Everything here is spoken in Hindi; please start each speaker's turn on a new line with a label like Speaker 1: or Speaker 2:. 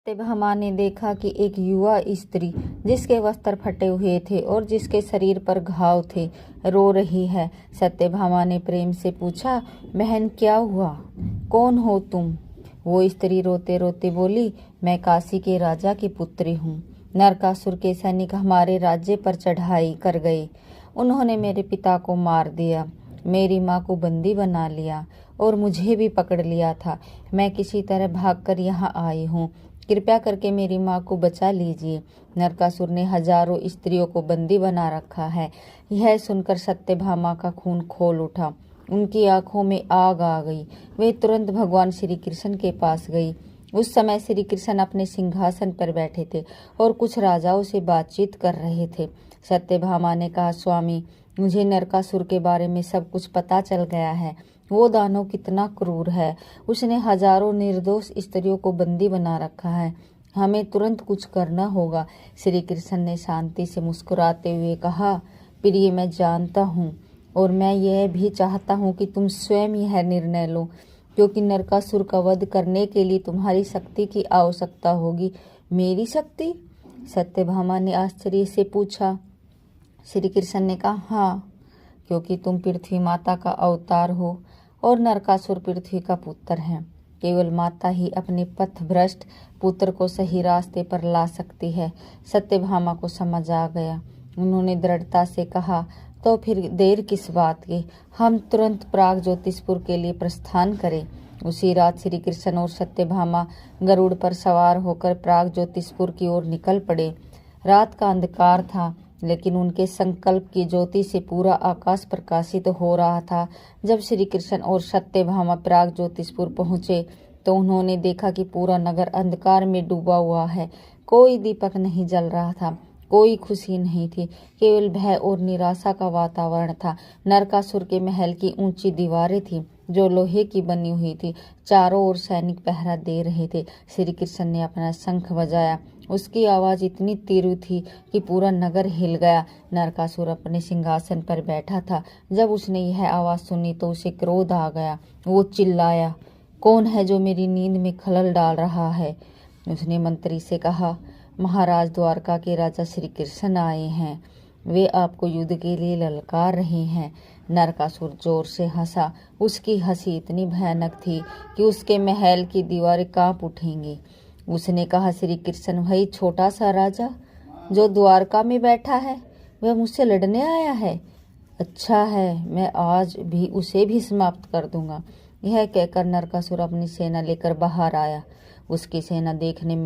Speaker 1: सत्यभामा ने देखा कि एक युवा स्त्री जिसके वस्त्र फटे हुए थे और जिसके शरीर पर घाव थे रो रही है। सत्यभामा ने प्रेम से पूछा, बहन क्या हुआ, कौन हो तुम? वो स्त्री रोते रोते बोली, मैं काशी के राजा की पुत्री हूँ। नरकासुर के सैनिक हमारे राज्य पर चढ़ाई कर गए। उन्होंने मेरे पिता को मार दिया, मेरी माँ को बंदी बना लिया और मुझे भी पकड़ लिया था। मैं किसी तरह भागकर यहाँ आई हूँ। कृपया करके मेरी माँ को बचा लीजिए। नरकासुर ने हजारों स्त्रियों को बंदी बना रखा है। यह सुनकर सत्यभामा का खून खोल उठा। उनकी आंखों में आग आ गई। वे तुरंत भगवान श्री कृष्ण के पास गई। उस समय श्री कृष्ण अपने सिंहासन पर बैठे थे और कुछ राजाओं से बातचीत कर रहे थे। सत्यभामा ने कहा, स्वामी, मुझे नरकासुर के बारे में सब कुछ पता चल गया है। वो दानव कितना क्रूर है। उसने हजारों निर्दोष स्त्रियों को बंदी बना रखा है। हमें तुरंत कुछ करना होगा। श्री कृष्ण ने शांति से मुस्कुराते हुए कहा, प्रिय, मैं जानता हूँ और मैं यह भी चाहता हूँ कि तुम स्वयं यह निर्णय लो, क्योंकि नरकासुर का वध करने के लिए तुम्हारी शक्ति की आवश्यकता होगी। मेरी शक्ति? सत्यभामा ने आश्चर्य से पूछा। श्री कृष्ण ने कहा, हाँ, क्योंकि तुम पृथ्वी माता का अवतार हो और नरकासुर पृथ्वी का पुत्र है। केवल माता ही अपने पथभ्रष्ट पुत्र को सही रास्ते पर ला सकती है। सत्यभामा को समझ आ गया। उन्होंने दृढ़ता से कहा, तो फिर देर किस बात की, हम तुरंत प्राग ज्योतिषपुर के लिए प्रस्थान करें। उसी रात श्री कृष्ण और सत्यभामा गरुड़ पर सवार होकर प्राग ज्योतिषपुर की ओर निकल पड़े। रात का अंधकार था, लेकिन उनके संकल्प की ज्योति से पूरा आकाश प्रकाशित हो रहा था। जब श्री कृष्ण और सत्यभामा प्राग ज्योतिषपुर पहुंचे तो उन्होंने देखा कि पूरा नगर अंधकार में डूबा हुआ है। कोई दीपक नहीं जल रहा था, कोई खुशी नहीं थी, केवल भय और निराशा का वातावरण था। नरकासुर के महल की ऊंची दीवारें थी जो लोहे की बनी हुई थी। चारों ओर सैनिक पहरा दे रहे थे। श्री कृष्ण ने अपना शंख बजाया। उसकी आवाज इतनी तीव्र थी कि पूरा नगर हिल गया। नरकासुर अपने सिंहासन पर बैठा था। जब उसने यह आवाज सुनी तो उसे क्रोध आ गया। वो चिल्लाया, कौन है जो मेरी नींद में खलल डाल रहा है? उसने मंत्री से कहा, महाराज, द्वारका के राजा श्री कृष्ण आए हैं। वे आपको युद्ध के लिए ललकार रहे हैं। नरकासुर जोर से हंसा। उसकी हंसी इतनी भयानक थी कि उसके महल की दीवारें कांप उठेंगी। उसने कहा, श्री कृष्ण, वही छोटा सा राजा जो द्वारका में बैठा है, वह मुझसे लड़ने आया है। अच्छा है, मैं आज भी उसे भी समाप्त कर दूंगा। यह कहकर नरकासुर अपनी सेना लेकर बाहर आया। उसकी सेना देखने में